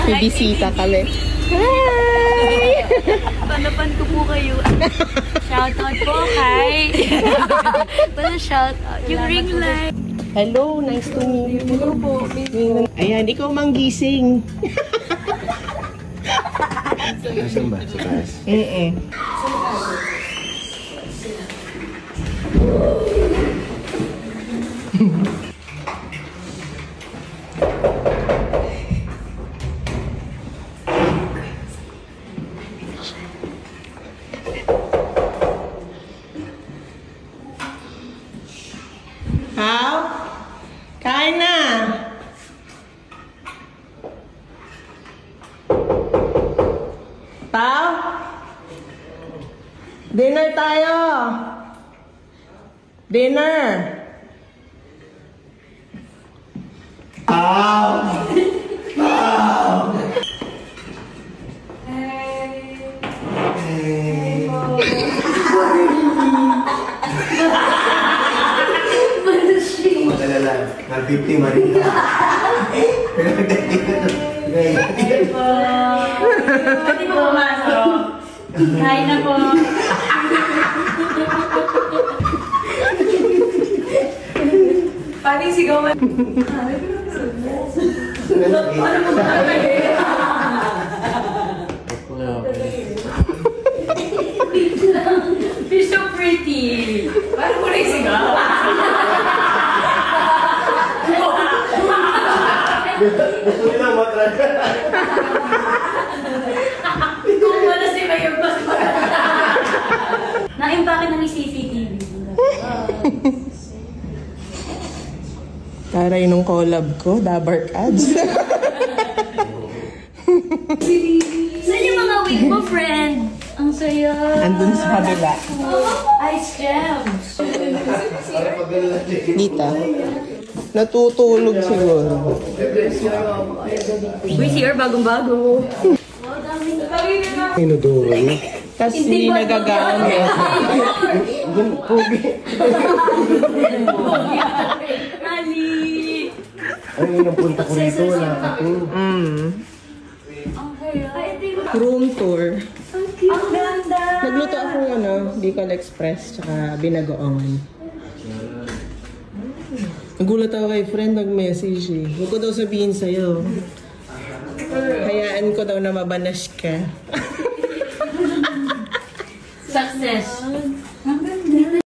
May bisita kami. Hi! Panapan ko po kayo. Shoutout po kay... Basta shoutout. Yung ring light. Hello, nice to meet you. Hello po. Ayan, ikaw manggising. Nasaan ba? Sa taas? Pao? Kain na! Pao? Dinner tayo! Dinner! Pao! Pao! Magalala, nag-50 Marina. Pwede po pumasok. Kain na po. Paano yung sigawan? Paano mo ba You're so pretty. Paano mo na yung sigawan? Gusto nila matry. Kung wala si Mayor Bas na-impake na ni CCTV. Taray nung collab ko, Dabark Ads. Saan yung mga wig mo, friend? Ang saya. Andun sa kabila. Ice gems. Dita. Natutulog siguro. Uy, CR bagong-bago. Inuduro niya. Kasi nagagamit. Ali! Ay, nung punta ko rito, wala ka po. Room tour. Ang ganda! Nagluto ako Bicol Express, tsaka binagoongan. Nagulat ako kay friend, nag-message eh. Huwag ko daw sabihin sa'yo. Hayaan ko daw na mabanas ka. Success!